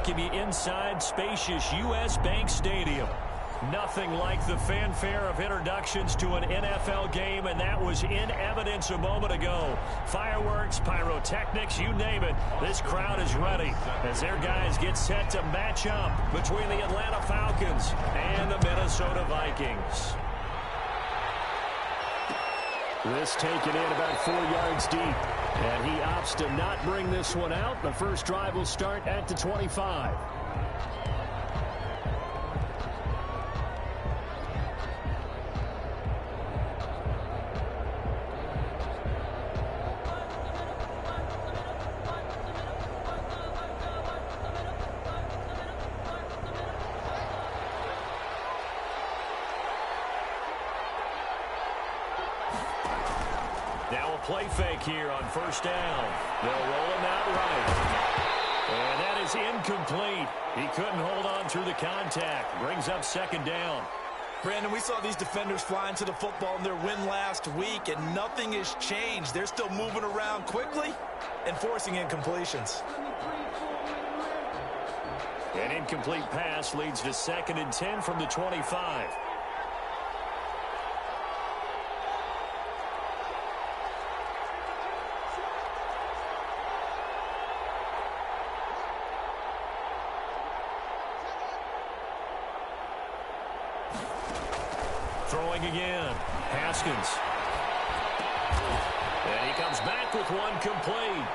welcome you inside spacious U.S. Bank Stadium. Nothing like the fanfare of introductions to an NFL game, and that was in evidence a moment ago. Fireworks, pyrotechnics, you name it. This crowd is ready as their guys get set to match up between the Atlanta Falcons and the Minnesota Vikings. This taken in about 4 yards deep, and he opts to not bring this one out. The first drive will start at the 25. Now a play fake here on first down. They'll roll him out right. And that is incomplete. He couldn't hold on through the contact. Brings up second down. Brandon, we saw these defenders flying to the football in their win last week, and nothing has changed. They're still moving around quickly and forcing incompletions. An incomplete pass leads to 2nd and 10 from the 25. Throwing again. Haskins. And he comes back with one complete.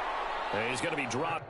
And he's going to be dropped.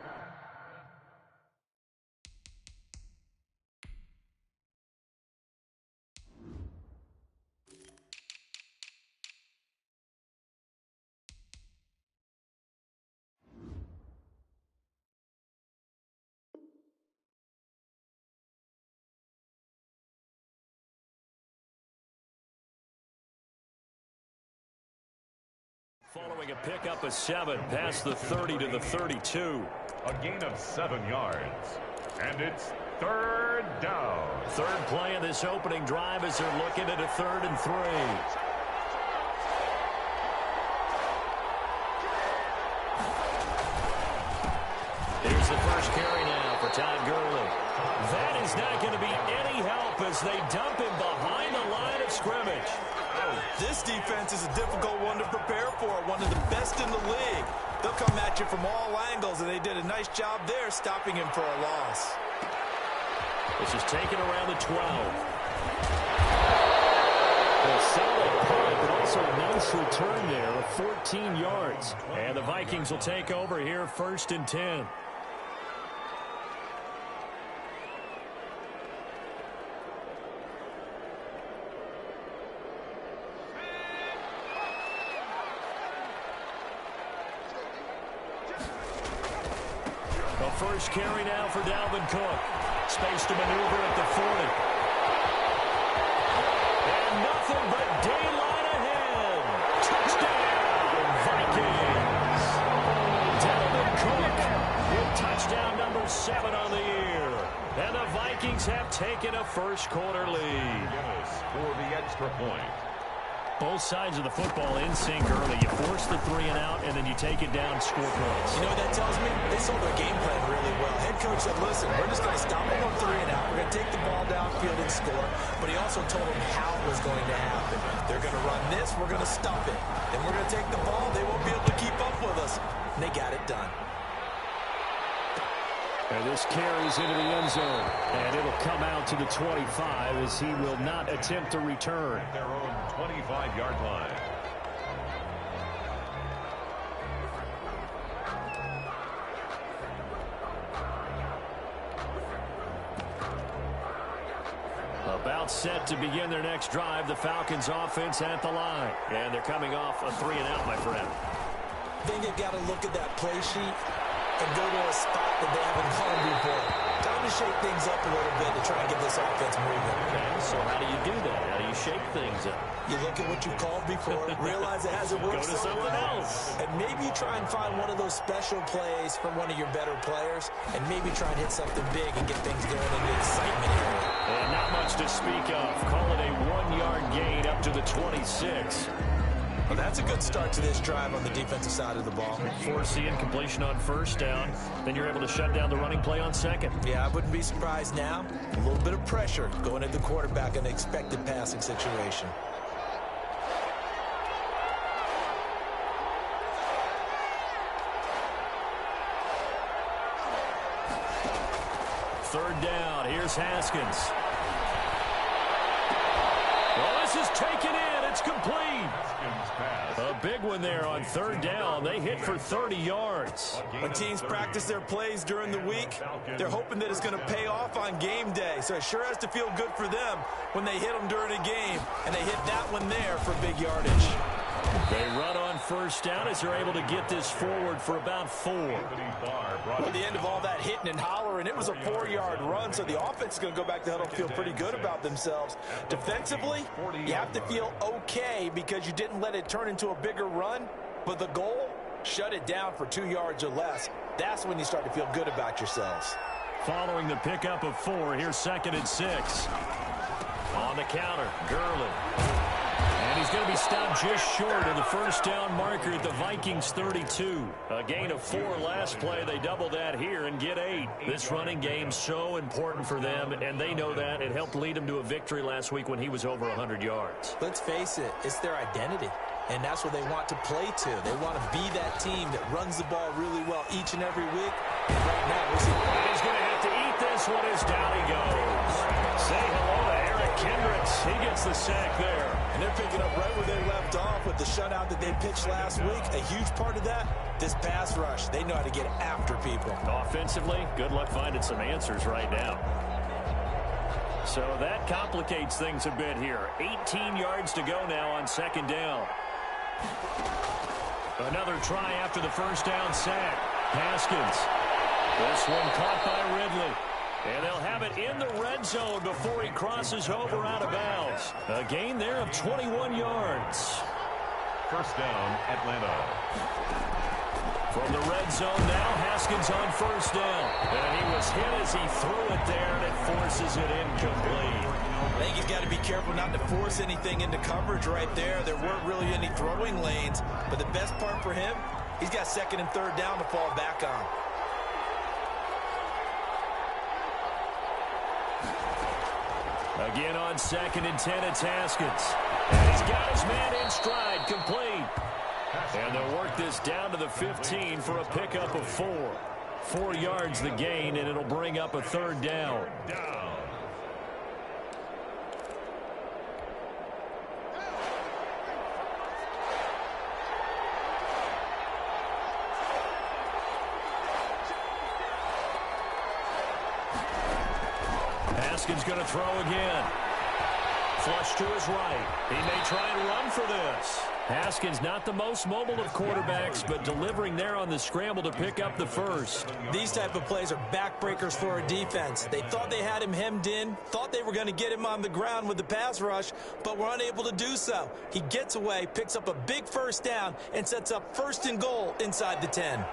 Following a pickup of 7 past the 30 to the 32. A gain of 7 yards. And it's 3rd down. Third play of this opening drive as they're looking at a 3rd and 3. Here's the first carry now for Todd Gurley. That is not going to be any help as they dump him behind the line of scrimmage. This defense is a difficult one to prepare for, one of the best in the league. They'll come at you from all angles, and they did a nice job there stopping him for a loss. This is taken around the 12. A solid punt, but also a nice return there of 14 yards. And the Vikings will take over here 1st and 10. First carry now for Dalvin Cook. Space to maneuver at the 40. And nothing but daylight ahead. Touchdown, Vikings. Dalvin Cook with touchdown number 7 on the year. And the Vikings have taken a first quarter lead. Yes, for the extra point. Both sides of the football in sync early. You force the 3 and out, and then you take it down, score points. You know what that tells me? They saw their game plan really well. Head coach said, listen, we're just going to stop them on 3 and out. We're going to take the ball downfield and score. But he also told them how it was going to happen. They're going to run this. We're going to stop it. Then we're going to take the ball. They won't be able to keep up with us. And they got it done. And this carries into the end zone. And it'll come out to the 25 as he will not attempt to return. At their own 25-yard line. About set to begin their next drive, the Falcons offense at the line. And they're coming off a 3 and out, my friend. I think they've got to look at that play sheet and go to a spot that they haven't gone before. Time to shake things up a little bit to try and get this offense moving. Okay, so how do you do that? How do you shake things up? You look at what you called before, realize it hasn't worked Go to something else. and maybe you try and find one of those special plays from one of your better players, and maybe try and hit something big and get things going in the excitement area. And not much to speak of. Call it a 1-yard gain up to the 26. Well, that's a good start to this drive on the defensive side of the ball. Force the incompletion on first down. Then you're able to shut down the running play on second. Yeah, I wouldn't be surprised now. A little bit of pressure going at the quarterback in an expected passing situation. Third down. Here's Haskins. Well, this is taken in. It's complete. A big one there on third down. They hit for 30 yards. When teams practice their plays during the week, they're hoping that it's going to pay off on game day. So it sure has to feel good for them when they hit them during a game. And they hit that one there for big yardage. They run on first down as they're able to get this forward for about 4. At the end of all that hitting and hollering, it was a 4-yard run, so the offense is going to go back to huddle and feel pretty good about themselves. Defensively, you have to feel okay because you didn't let it turn into a bigger run, but the goal, shut it down for 2 yards or less. That's when you start to feel good about yourselves. Following the pickup of 4, here's 2nd and 6. On the counter, Gurley. And he's going to be stopped just short of the first down marker at the Vikings 32. A gain of 4 last play. They double that here and get 8. This running game's so important for them, and they know that. It helped lead them to a victory last week when he was over 100 yards. Let's face it, it's their identity, and that's what they want to play to. They want to be that team that runs the ball really well each and every week. And right now, we're seeing... He's going to have to eat this one as down he goes. Say hello to Eric Kendricks. He gets the sack there. And they're picking up right where they left off with the shutout that they pitched last week. A huge part of that, this pass rush. They know how to get after people. Offensively, good luck finding some answers right now. So that complicates things a bit here. 18 yards to go now on 2nd down. Another try after the first down sack. Haskins. This one caught by Ridley. And they'll have it in the red zone before he crosses over out of bounds. A gain there of 21 yards. First down, Atlanta. From the red zone now, Haskins on first down. And he was hit as he threw it there, and it forces it incomplete. I think he's got to be careful not to force anything into coverage right there. There weren't really any throwing lanes. But the best part for him, he's got 2nd and 3rd down to fall back on. Again on 2nd and 10, it's Haskins. And he's got his man in stride, complete. And they'll work this down to the 15 for a pickup of 4. 4 yards the gain, and it'll bring up a 3rd down. Haskins going to throw again. Flush to his right. He may try and run for this. Haskins not the most mobile of quarterbacks, but delivering there on the scramble to pick up the first. These type of plays are backbreakers for a defense. They thought they had him hemmed in, thought they were going to get him on the ground with the pass rush, but were unable to do so. He gets away, picks up a big first down, and sets up 1st and goal inside the 10.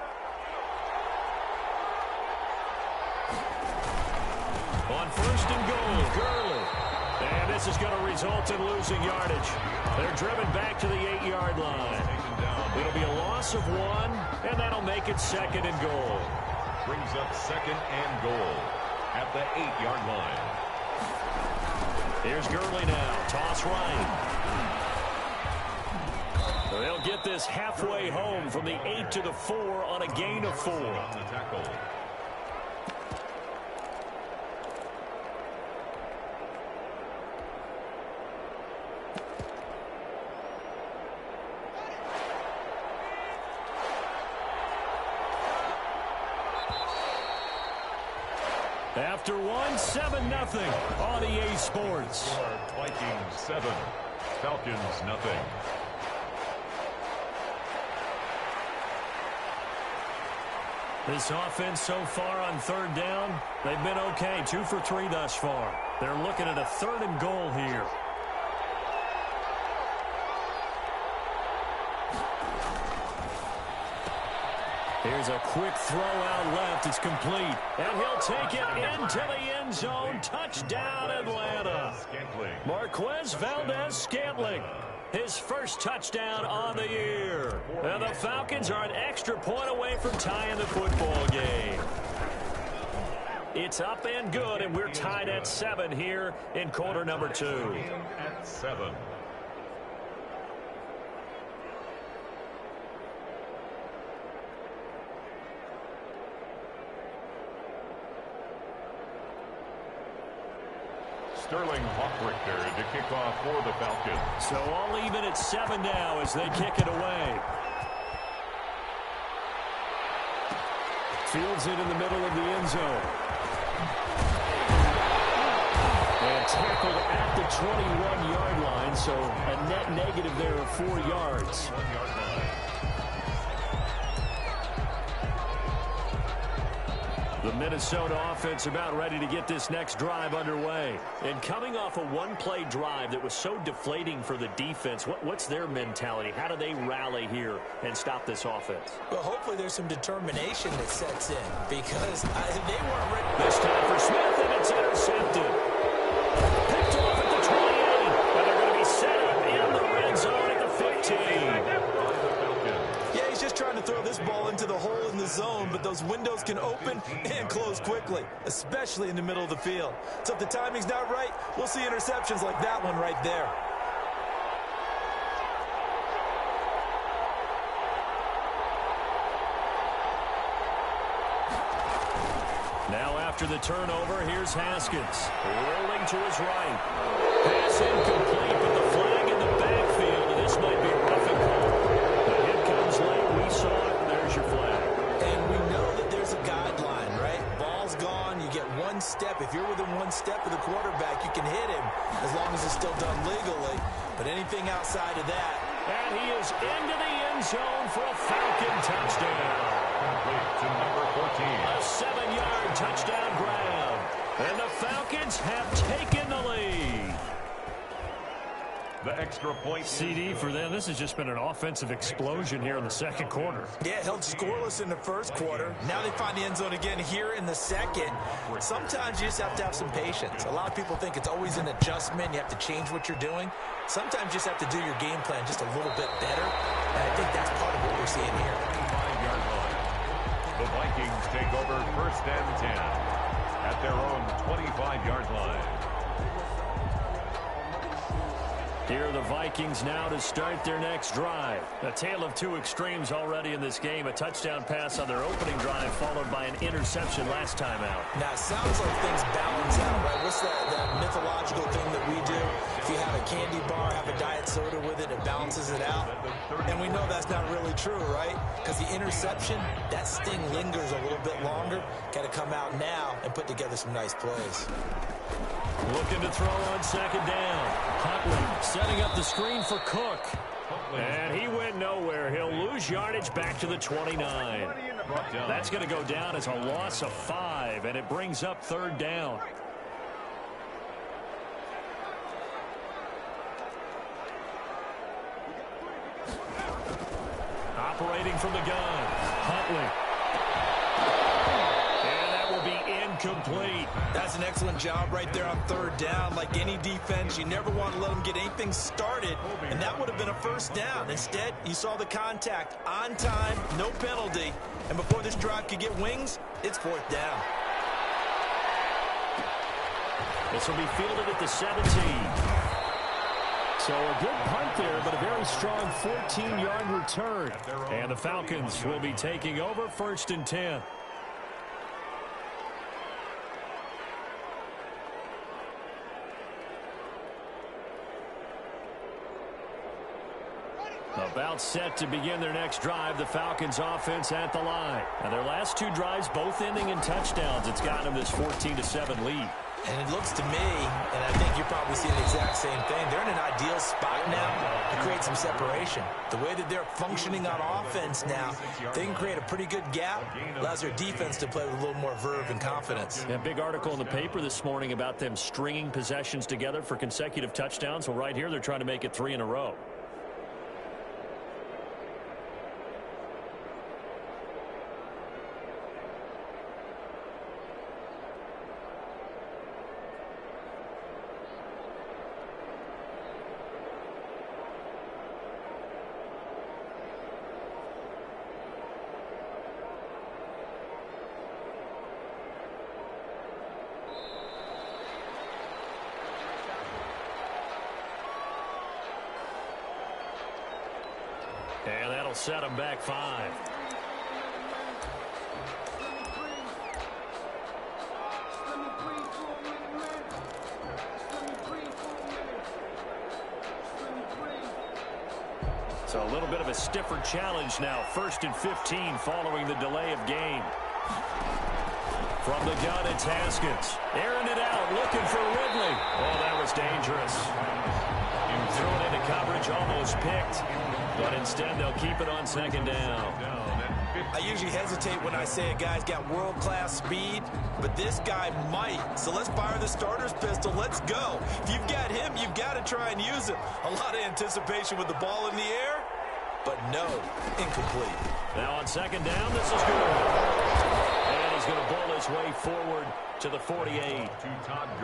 On 1st and goal, Gurley. And this is going to result in losing yardage. They're driven back to the 8-yard line. It'll be a loss of 1, and that'll make it 2nd and goal. Brings up 2nd and goal at the 8-yard line. Here's Gurley now. Toss right. They'll get this halfway home from the 8 to the 4 on a gain of 4. On the tackle. After 7-0 on EA Sports. Vikings 7, Falcons nothing. This offense so far on 3rd down, they've been okay. 2 for 3 thus far. They're looking at a 3rd and goal here. Here's a quick throw out left. It's complete. And he'll take it into the end zone. Touchdown, Atlanta. Marquez Valdez-Scantling. His first touchdown on the year. And the Falcons are an extra point away from tying the football game. It's up and good, and we're tied at 7 here in quarter number 2. At 7. Sterling Hawk-Richter to kick off for the Falcons. So all even at 7 now as they kick it away. Fields it in the middle of the end zone. And tackled at the 21-yard line, so a net negative there of 4 yards. 1-yard line. The Minnesota offense about ready to get this next drive underway. And coming off a one-play drive that was so deflating for the defense, what's their mentality? How do they rally here and stop this offense? Well, hopefully there's some determination that sets in because they weren't ready. This time for Smith, and it's intercepted. Picked off at the 28, and they're going to be set up in the red zone at the 15. Yeah, he's just trying to throw this ball into the hole in the zone, but those windows can open and close quickly, especially in the middle of the field. So if the timing's not right, we'll see interceptions like that one right there. Now after the turnover, here's Haskins. Rolling to his right. Pass incomplete, but the flag in the backfield, and this might be a roughing call. The hit comes late. We saw it. There's your flag. And we know that there's a guideline, right? Ball's gone. You get one step. If you're within one step of the quarterback, you can hit him as long as it's still done legally. But anything outside of that. And he is into the end zone for a Falcon touchdown. Complete to number 14. A 7-yard touchdown grab. And the Falcons have taken the lead. The extra point. CD for them. This has just been an offensive explosion here in the second quarter. Yeah, held scoreless in the first quarter. Now they find the end zone again here in the second. Sometimes you just have to have some patience. A lot of people think it's always an adjustment. You have to change what you're doing. Sometimes you just have to do your game plan just a little bit better. And I think that's part of what we're seeing here. 5-yard line. The Vikings take over 1st and 10 at their own 25-yard line. Here are the Vikings now to start their next drive. A tale of two extremes already in this game. A touchdown pass on their opening drive followed by an interception last time out. Now, it sounds like things balance out, right? What's that mythological thing that we do? If you have a candy bar, have a diet soda with it, it balances it out. And we know that's not really true, right? Because the interception, that sting lingers a little bit longer. Got to come out now and put together some nice plays. Looking to throw on second down. Huntley setting up the screen for Cook. And he went nowhere. He'll lose yardage back to the 29. That's going to go down as a loss of 5, and it brings up 3rd down. Operating from the gun, Huntley. Complete. That's an excellent job right there on 3rd down. Like any defense, you never want to let them get anything started, and that would have been a 1st down. Instead, you saw the contact on time, no penalty, and before this drive could get wings, it's 4th down. This will be fielded at the 17. So a good punt there, but a very strong 14-yard return. And the Falcons will be taking over 1st and 10. About set to begin their next drive, the Falcons offense at the line. And their last 2 drives both ending in touchdowns. It's got them this 14-7 lead. And it looks to me, and I think you're probably seeing the exact same thing, they're in an ideal spot now to create some separation. The way that they're functioning on offense now, they can create a pretty good gap, allows their defense to play with a little more verve and confidence. Yeah, big article in the paper this morning about them stringing possessions together for consecutive touchdowns. Well, right here, they're trying to make it 3 in a row. And that'll set him back 5. So a little bit of a stiffer challenge now. 1st and 15 following the delay of game. From the gun, it's Haskins. Airing it out, looking for Ridley. Oh, that was dangerous. Thrown into coverage, almost picked. But instead, they'll keep it on 2nd down. I usually hesitate when I say a guy's got world-class speed, but this guy might. So let's fire the starter's pistol. Let's go. If you've got him, you've got to try and use him. A lot of anticipation with the ball in the air, but no, incomplete. Now on 2nd down, this is good. And he's going to bowl his way forward to the 48.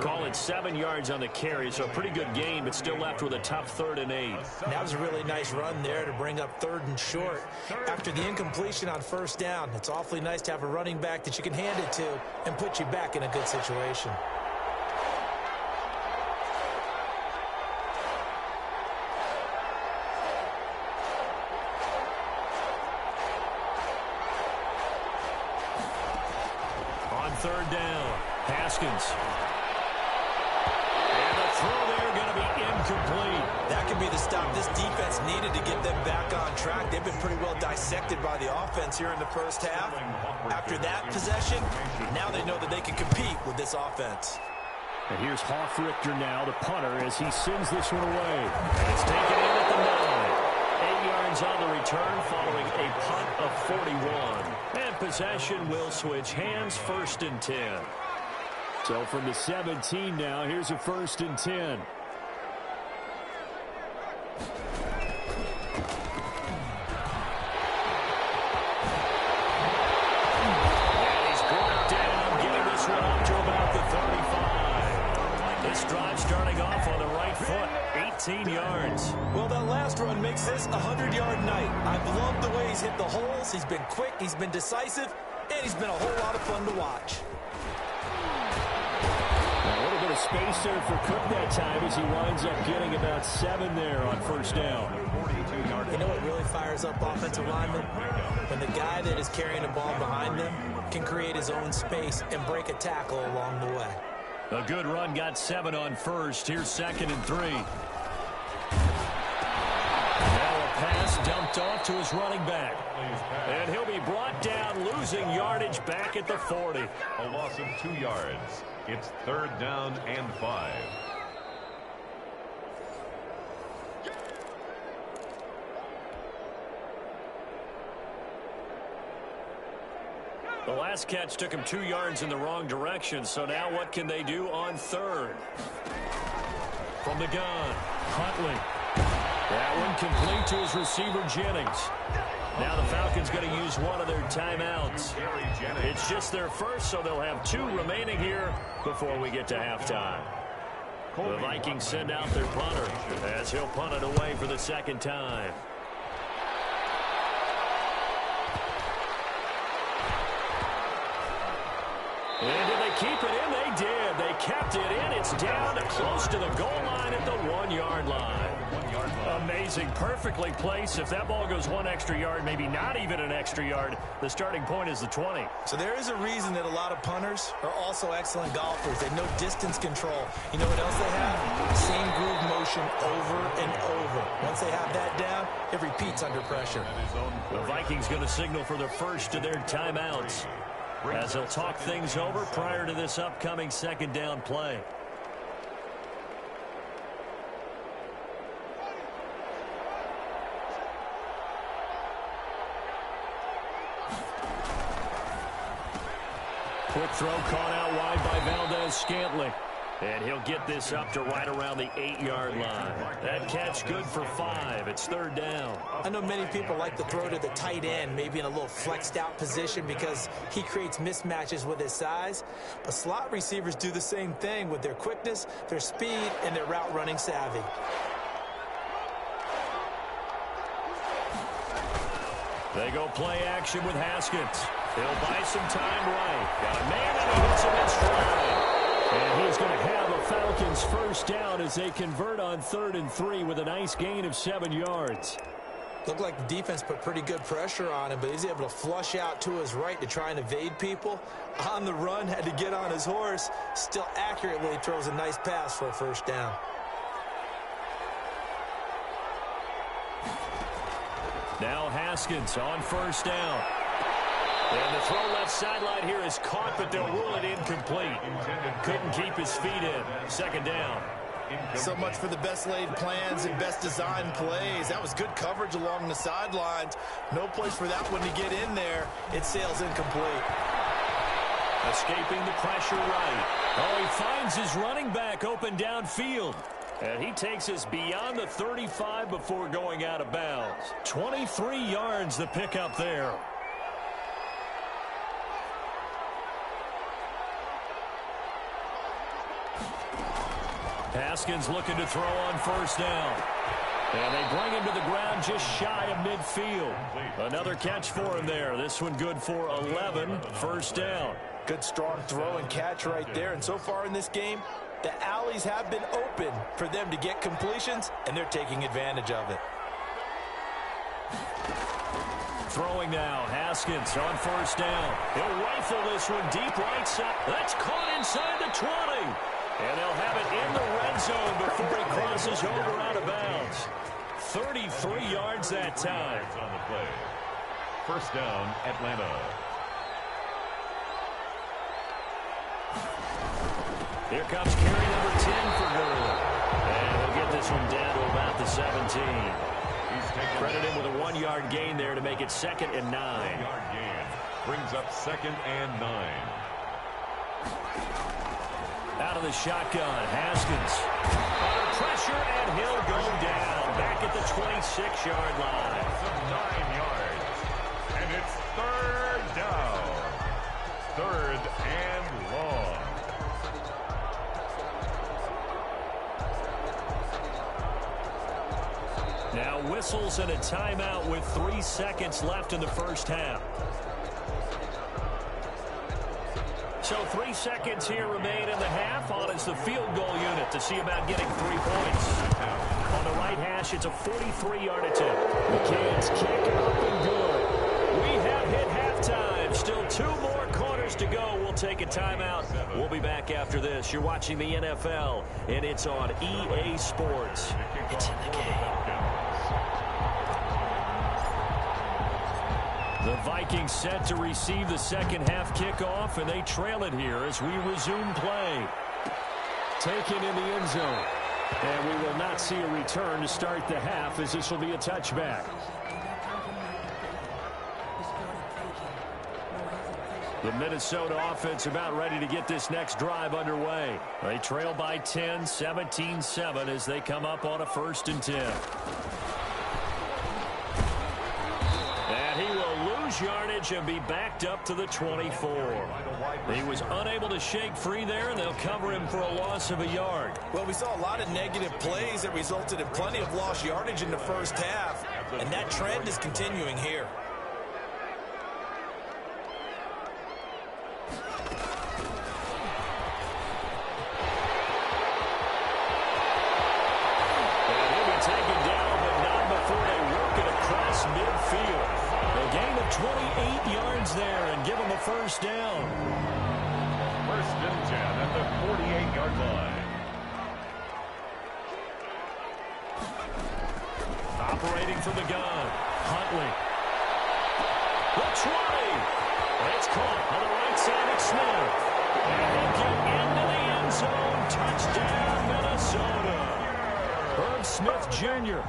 Call it 7 yards on the carry, so a pretty good gain, but still left with a tough 3rd and 8. That was a really nice run there to bring up 3rd and short. After the incompletion on 1st down, it's awfully nice to have a running back that you can hand it to and put you back in a good situation. On 3rd down, Haskins. And the throw there going to be incomplete. That could be the stop this defense needed to get them back on track. They've been pretty well dissected by the offense here in the 1st half. After that possession, now they know that they can compete with this offense. And here's Hoffrichter now, the punter, as he sends this one away. And it's taken in at the 9. 8 yards on the return following a punt of 41. And possession will switch hands, 1st and 10. So from the 17 now, here's a 1st and 10. And he's brought down, getting this one up to about the 35. This drive starting off on the right foot, 18 yards. Well, that last run makes this a 100-yard night. I've loved the way he's hit the holes. He's been quick, he's been decisive, and he's been a whole lot of fun to watch. A little bit of space there for Cook that time as he winds up getting about 7 there on 1st down. You know what really fires up offensive linemen? When the guy that is carrying the ball behind them can create his own space and break a tackle along the way. A good run, got 7 on 1st. Here's 2nd and 3. Now a pass dumped off to his running back. And he'll be brought down, losing yardage back at the 40. A loss of 2 yards. It's 3rd down and 5. The last catch took him 2 yards in the wrong direction, so now what can they do on 3rd? From the gun, Huntley. That one complete to his receiver, Jennings. Now the Falcons going to use one of their timeouts. It's just their first, so they'll have 2 remaining here before we get to halftime. The Vikings send out their punter as he'll punt it away for the 2nd time. And did they keep it in? They did. They kept it in. It's down close to the goal line at the 1-yard line. Amazing. Perfectly placed. If that ball goes 1 extra yard, maybe not even an extra yard, the starting point is the 20. So there is a reason that a lot of punters are also excellent golfers. They know distance control. You know what else they have? Same groove motion over and over. Once they have that down, it repeats under pressure. The Vikings going to signal for the first of their timeouts as they'll talk things over prior to this upcoming 2nd down play. Quick throw caught out wide by Valdez-Scantling. And he'll get this up to right around the 8-yard line. That catch good for 5. It's 3rd down. I know many people like to throw to the tight end, maybe in a little flexed out position because he creates mismatches with his size. But slot receivers do the same thing with their quickness, their speed, and their route running savvy. They go play action with Haskins. He'll buy some time right. Got a man and he hits him in stride. And he's going to have a Falcons 1st down as they convert on 3rd and 3 with a nice gain of 7 yards. Looked like the defense put pretty good pressure on him, but he's able to flush out to his right to try and evade people. On the run, had to get on his horse. Still accurately throws a nice pass for a first down. Now Haskins on first down. And the throw left sideline here is caught, but they'll rule it incomplete. Couldn't keep his feet in. Second down. So much for the best laid plans and best designed plays. That was good coverage along the sidelines. No place for that one to get in there. It sails incomplete. Escaping the pressure right. Oh, he finds his running back open downfield. And he takes us beyond the 35 before going out of bounds. 23 yards the pickup there. Haskins looking to throw on first down. And they bring him to the ground just shy of midfield. Another catch for him there. This one good for 11. First down. Good strong throw and catch right there. And so far in this game, the alleys have been open for them to get completions, and they're taking advantage of it. Throwing now, Haskins on first down. He'll rifle this one deep right side. That's caught inside the 20. And they'll have it in the red zone before he crosses over out of bounds. 33 yards that time. On the play. First down, Atlanta. Here comes carry number 10 for Gurley. And he'll get this one down to about the 17. Credit him with a 1-yard gain there to make it 2nd and 9. 1-yard gain brings up 2nd and 9. Out of the shotgun, Haskins. Under pressure, and he'll go down. Back at the 26-yard line. 9 yards. And it's 3rd down. 3rd and long. Now whistles and a timeout with 3 seconds left in the first half. So 3 seconds here remain in the half. On is the field goal unit to see about getting 3 points. On the right hash, it's a 43-yard attempt. McCann's kick up and good. We have hit halftime. Still 2 more quarters to go. We'll take a timeout. We'll be back after this. You're watching the NFL, and it's on EA Sports. It's in the game. The Vikings set to receive the second half kickoff, and they trail it here as we resume play. Taken in the end zone. And we will not see a return to start the half, as this will be a touchback. The Minnesota offense about ready to get this next drive underway. They trail by 10, 17-7 as they come up on a 1st and 10. And he will lose yardage and be backed up to the 24. He was unable to shake free there, and they'll cover him for a loss of a yard. Well, we saw a lot of negative plays that resulted in plenty of lost yardage in the first half, and that trend is continuing here. And he'll be taken down, but not before they work it across midfield. A gain of 28 yards there and give him a first down. 1st and 10 at the 48-yard line. Operating from the gun, Huntley. The 20. It's caught on the right side of Smith. And he'll get into the end zone. Touchdown, Minnesota. Herb Smith Jr.,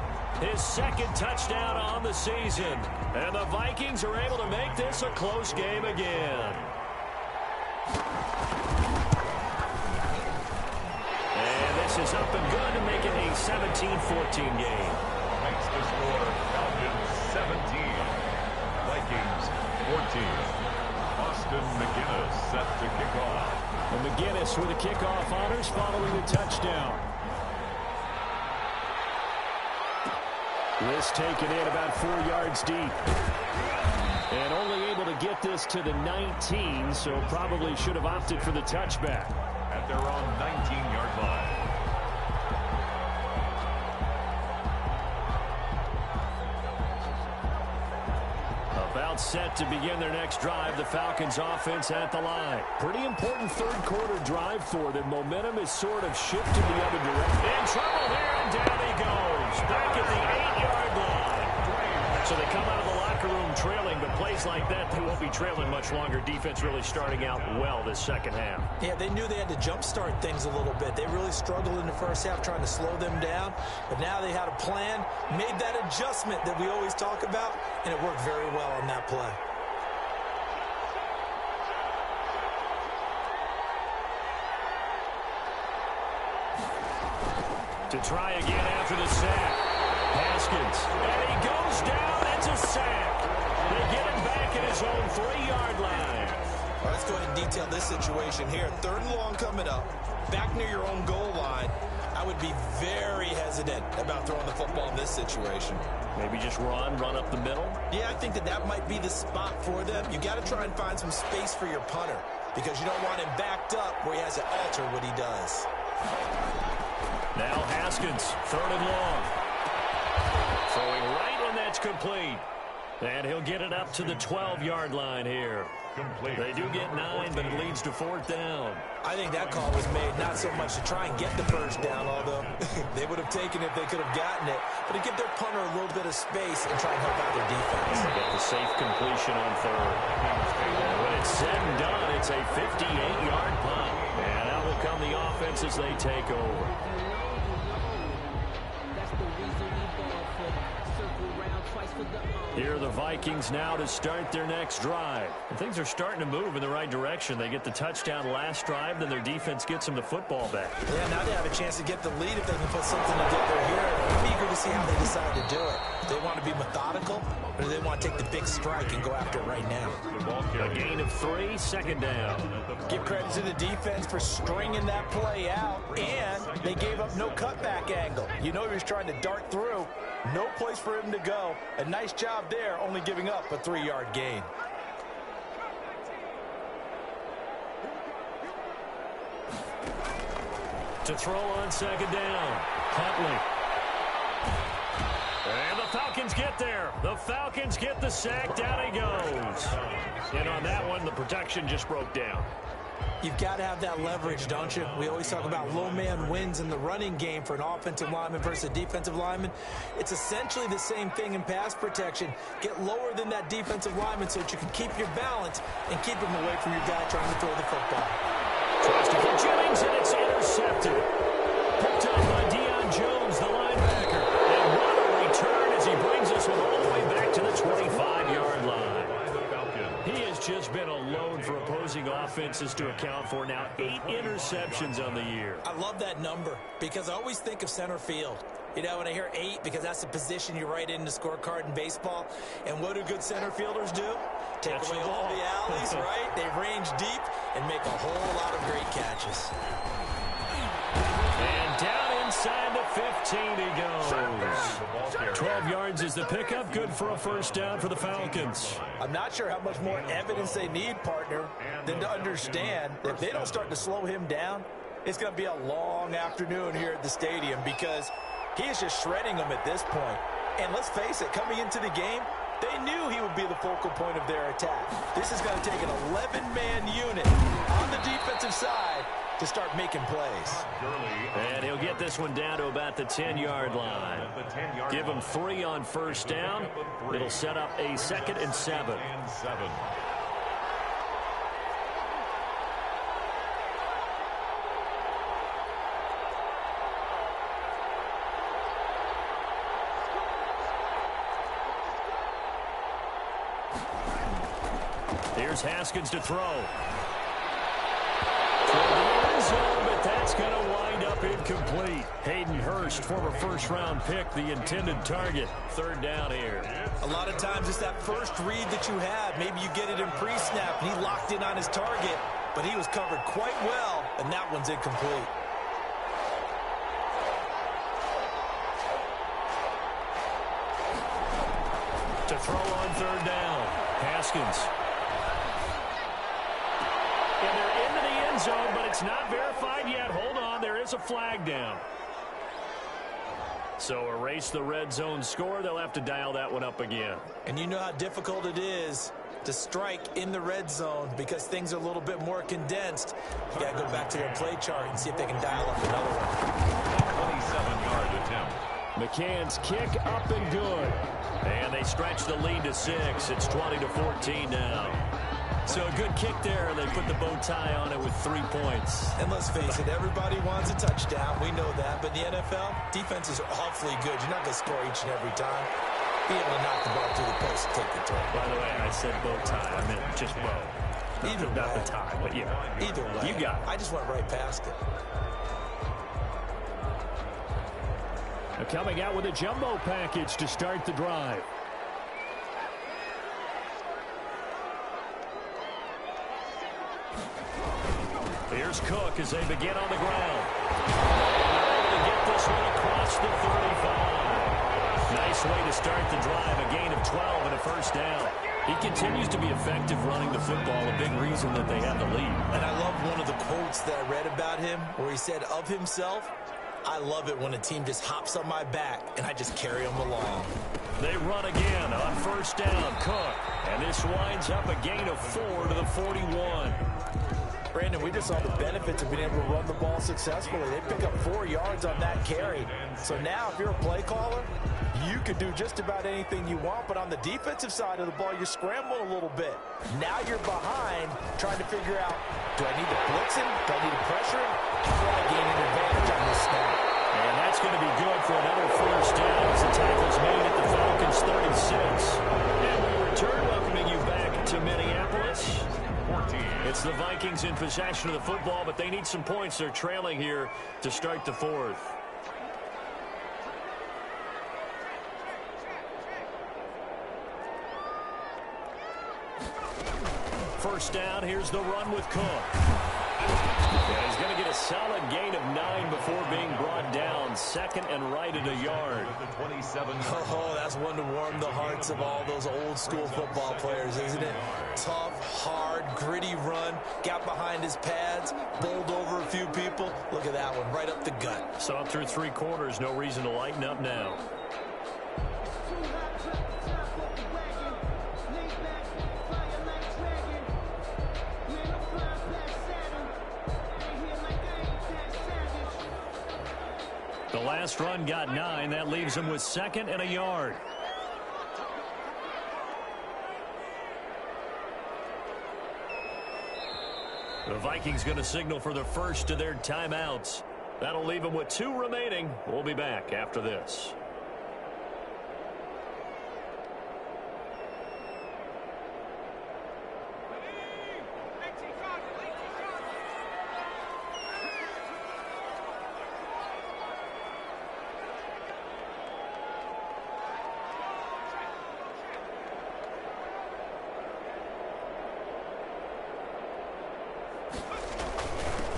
his 2nd touchdown on the season. And the Vikings are able to make this a close game again. And this is up and good to make it a 17-14 game. Makes the score Falcons 17. Vikings 14. Austin McGinnis set to kick off. And McGinnis with the kickoff honors following the touchdown. This taken in about 4 yards deep. And only able to get this to the 19, so probably should have opted for the touchback. At their own 19-yard line. about set to begin their next drive. The Falcons offense at the line. Pretty important third-quarter drive for them. Momentum is sort of shifted the other direction. In trouble here, and down he goes. Back at the 8-yard line. So they come out of the locker room trailing, but plays like that, they won't be trailing much longer. Defense really starting out well this second half. Yeah, they knew they had to jumpstart things a little bit. They really struggled in the first half trying to slow them down, but now they had a plan, made that adjustment that we always talk about, and it worked very well on that play. To try again after the sack. Haskins, and he goes down. It's a sack. They get him back at his own 3-yard line. All right, let's go ahead and detail this situation here. 3rd and long coming up, back near your own goal line. I would be very hesitant about throwing the football in this situation. Maybe just run up the middle? Yeah, I think that might be the spot for them. You got to try and find some space for your punter because you don't want him backed up where he has to alter what he does. Now Haskins, 3rd and long. Throwing right, and that's complete. And he'll get it up to the 12-yard line here. Complete. They do get 9, but it leads to 4th down. I think that call was made not so much to try and get the first down, although they would have taken it if they could have gotten it, but to give their punter a little bit of space and try and help out their defense. Get the safe completion on 3rd. And when it's said and done, it's a 58-yard punt. And out will come the offense as they take over. Here are the Vikings now to start their next drive. And things are starting to move in the right direction. They get the touchdown last drive, then their defense gets them the football back. Yeah, now they have a chance to get the lead if they can put something together here. I'm eager to see how they decide to do it. Do they want to be methodical, or do they want to take the big strike and go after it right now? A gain of 3, 2nd down. Give credit to the defense for stringing that play out, and they gave up no cutback angle. You know he was trying to dart through. No place for him to go. A nice job there, only giving up a 3-yard gain. To throw on 2nd down. Huntley. And the Falcons get there. The Falcons get the sack. Down he goes. And on that one, the protection just broke down. You've got to have that leverage, don't you? We always talk about low man wins in the running game for an offensive lineman versus a defensive lineman. It's essentially the same thing in pass protection. Get lower than that defensive lineman so that you can keep your balance and keep him away from your guy trying to throw the football. Tries to get Jennings, and it's intercepted. Picked up by Deion Jones, the linebacker. And what a return as he brings us all the way back to the 25-yard line. He has just been a load for opposing offenses to account for. Now 8 interceptions on the year. I love that number because I always think of center field. You know, when I hear 8, because that's the position you write in the scorecard in baseball. And what do good center fielders do? Take away all the alleys, right? They range deep and make a whole lot of great catches. And down inside the 15 he goes. 12 yards is the pickup. Good for a 1st down for the Falcons. I'm not sure how much more evidence they need, partner, than to understand that if they don't start to slow him down, it's going to be a long afternoon here at the stadium because he is just shredding them at this point. And let's face it, coming into the game, they knew he would be the focal point of their attack. This is going to take an 11-man unit on the defensive side to start making plays. And he'll get this one down to about the 10-yard line. Give him 3 on 1st down. It'll set up a 2nd and 7. Here's Haskins to throw. But that's going to wind up incomplete. Hayden Hurst, former 1st-round pick, the intended target. 3rd down here. A lot of times it's that first read that you have. Maybe you get it in pre-snap, and he locked in on his target, but he was covered quite well, and that one's incomplete. To throw on 3rd down. Haskins. And they're into the end zone, but it's not verified yet. Hold on, there is a flag down. So erase the red zone score. They'll have to dial that one up again. And you know how difficult it is to strike in the red zone because things are a little bit more condensed. You got to go back to their play chart and see if they can dial up another one. 27-yard attempt. McCann's kick up and good. And they stretch the lead to 6. It's 20-14 now. So a good kick there. They put the bow tie on it with 3 points. And let's face it, everybody wants a touchdown. We know that. But in the NFL, defenses are awfully good. You're not going to score each and every time. Be able to knock the ball through the post and take the turn. By the way, I said bow tie. I meant just bow. Either way. Not the tie, but yeah. Either way. You got it. I just went right past it. Coming out with a jumbo package to start the drive. Here's Cook as they begin on the ground. They're able to get this one across the 35. Nice way to start the drive. A gain of 12 and a first down. He continues to be effective running the football, a big reason that they have the lead. And I love one of the quotes that I read about him where he said of himself, I love it when a team just hops on my back and I just carry them along. They run again on first down. Cook. And this winds up a gain of 4 to the 41. Brandon, we just saw the benefits of being able to run the ball successfully. They pick up 4 yards on that carry. So now if you're a play caller, you can do just about anything you want. But on the defensive side of the ball, you're scrambling a little bit. Now you're behind trying to figure out, do I need to blitz him? Do I need to pressure him? How do I gain an advantage on this snap? And that's going to be good for another first down as the tackle's made at the Falcons 36. And we return, welcoming you back to Minneapolis. It's the Vikings in possession of the football, but they need some points. They're trailing here to start the fourth. First down, here's the run with Cook. And he's going to get a solid gain of 9 before being brought down. Second and right at a yard. Oh, that's one to warm the hearts of all those old school football players, isn't it? Tough, hard, gritty run. Got behind his pads, bowled over a few people. Look at that one, right up the gut. So up through 3 quarters, no reason to lighten up now. The last run got 9. That leaves him with 2nd and a yard. The Vikings going to signal for the first of their timeouts. That'll leave them with 2 remaining. We'll be back after this.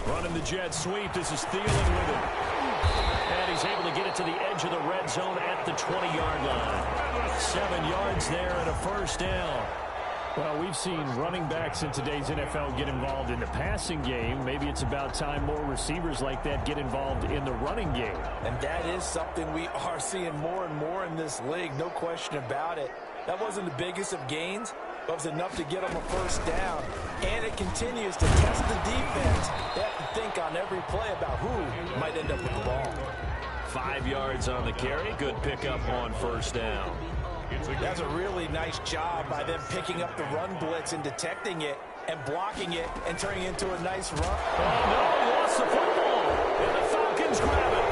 Running the jet sweep. This is Thielen with it. And he's able to get it to the edge of the red zone at the 20-yard line. 7 yards there and a first down. Well, we've seen running backs in today's NFL get involved in the passing game. Maybe it's about time more receivers like that get involved in the running game. And that is something we are seeing more and more in this league, no question about it. That wasn't the biggest of gains, but it was enough to get them a first down. And it continues to test the defense. They have to think on every play about who might end up with the ball. 5 yards on the carry. Good pickup on first down. That's a really nice job by them picking up the run blitz and detecting it and blocking it and turning it into a nice run. Oh, no, lost the football. And the Falcons grab it.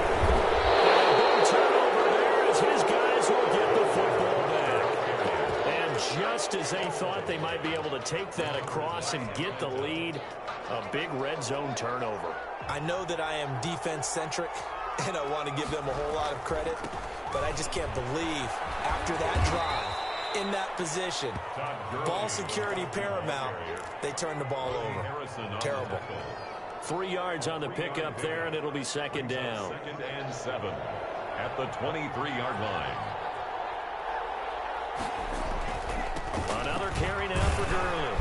And a big turnover there as his guys will get the football back. And just as they thought they might be able to take that across and get the lead, a big red zone turnover. I know that I am defense-centric, and I want to give them a whole lot of credit, but I just can't believe after that drive, in that position, ball security paramount, they turn the ball over. Terrible. 3 yards on the pickup there, and it'll be second down. 2nd and 7 at the 23-yard line. Another carry now for Gurley.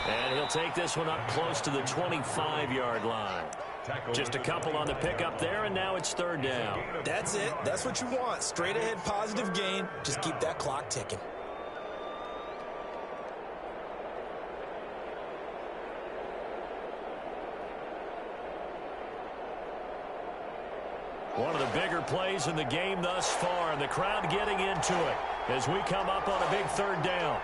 And he'll take this one up close to the 25-yard line. Just a couple on the pickup there, and now it's third down. That's it. That's what you want. Straight ahead, positive gain. Just keep that clock ticking. One of the bigger plays in the game thus far, and the crowd getting into it as we come up on a big third down.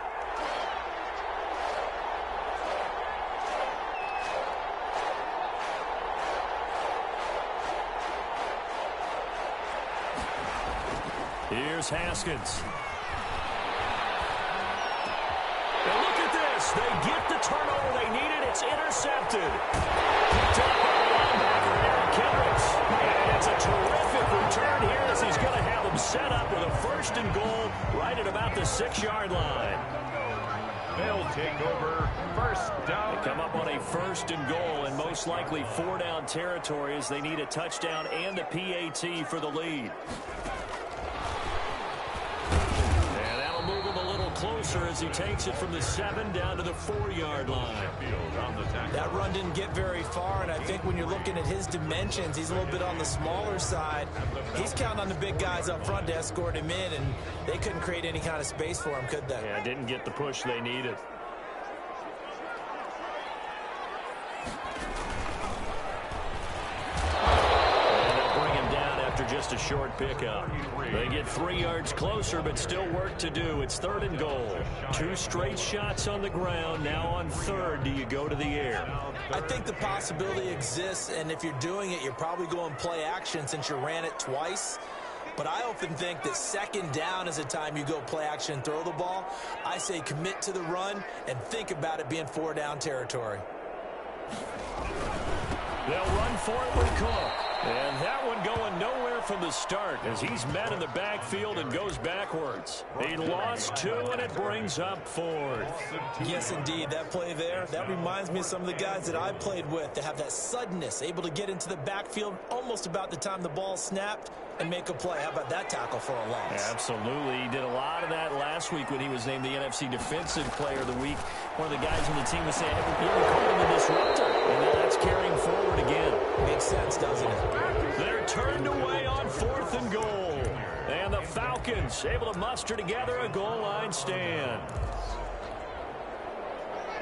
Here's Haskins. And look at this. They get the turnover they needed. It's intercepted. Picked up by the linebacker, Aaron Kendricks. And it's a terrific return here as he's going to have them set up with a first and goal right at about the 6-yard line. They'll take over first down. They come up on a first and goal and most likely 4-down territory as they need a touchdown and a PAT for the lead. Closer as he takes it from the 7 down to the 4-yard line. That run didn't get very far, and I think when you're looking at his dimensions, he's a little bit on the smaller side. He's counting on the big guys up front to escort him in, and they couldn't create any kind of space for him, could they? Yeah, didn't get the push they needed. Just a short pickup. They get 3 yards closer, but still work to do. It's third and goal. 2 straight shots on the ground. Now on third, do you go to the air? I think the possibility exists, and if you're doing it, you're probably going play action since you ran it twice. But I often think that second down is a time you go play action and throw the ball. I say commit to the run and think about it being 4-down territory. They'll run for it with Cook. And that one going nowhere from the start as he's met in the backfield and goes backwards. He lost 2, and it brings up 4th. Yes, indeed. That play there, that reminds me of some of the guys that I played with that have that suddenness, able to get into the backfield almost about the time the ball snapped and make a play. How about that tackle for a loss? Absolutely. He did a lot of that last week when he was named the NFC Defensive Player of the Week. One of the guys on the team was saying, hey, we called him a disruptor. And now that's carrying forward again. Makes sense, doesn't it? They're turned away on 4th and goal. And the Falcons able to muster together a goal line stand.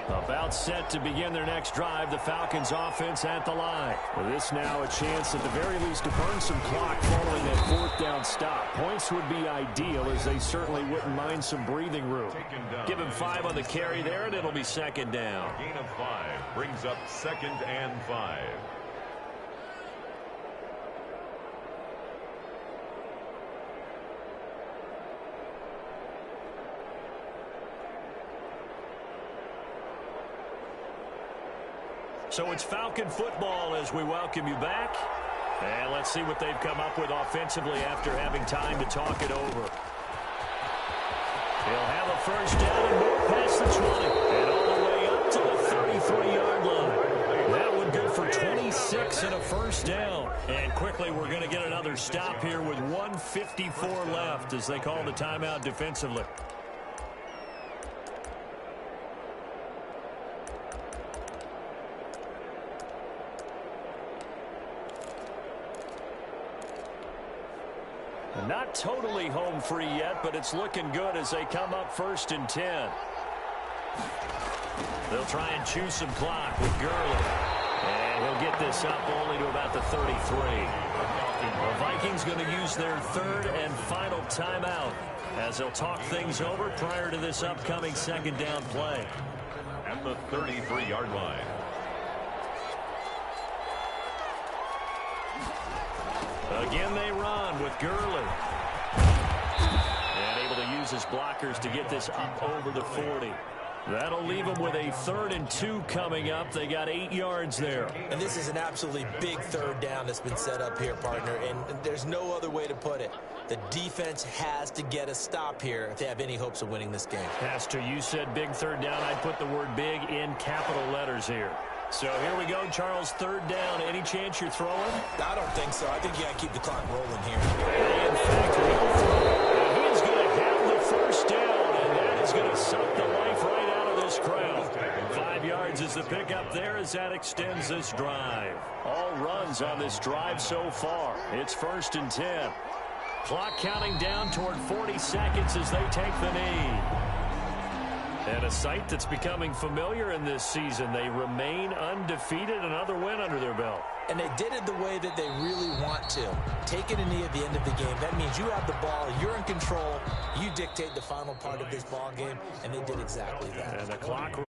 About set to begin their next drive, the Falcons offense at the line. With this now a chance at the very least to burn some clock following that 4th down stop. Points would be ideal as they certainly wouldn't mind some breathing room. Give him 5 on the carry there and it'll be second down. Gain of 5 brings up 2nd and 5. So it's Falcon football as we welcome you back. And let's see what they've come up with offensively after having time to talk it over. He'll have a first down and more past the 20. And all the way up to the 33-yard line. That one good for 26 and a first down. And quickly we're going to get another stop here with 1:54 left as they call the timeout defensively. Not totally home free yet, but it's looking good as they come up 1st and 10. They'll try and chew some clock with Gurley. And he'll get this up only to about the 33. The Vikings going to use their 3rd and final timeout as they'll talk things over prior to this upcoming 2nd down play. At the 33-yard line. Again, they run with Gurley. And able to use his blockers to get this up over the 40. That'll leave them with a 3rd and 2 coming up. They got 8 yards there. And this is an absolutely big 3rd down that's been set up here, partner. And there's no other way to put it. The defense has to get a stop here if they have any hopes of winning this game. Pastor, you said big 3rd down. I'd put the word big in capital letters here. So here we go, Charles, 3rd down. Any chance you're throwing? I don't think so. I think you got to keep the clock rolling here. They, in fact, will throw. He is going to have the first down, and that is going to suck the life right out of this this crowd. 5 yards is the pickup there as that extends this drive. All runs on this drive so far. It's 1st and 10. Clock counting down toward 40 seconds as they take the knee. And a sight that's becoming familiar in this season. They remain undefeated, another win under their belt. And they did it the way that they really want to. Taking a knee at the end of the game. That means you have the ball, you're in control, you dictate the final part of this ball game, and they did exactly that. And the clock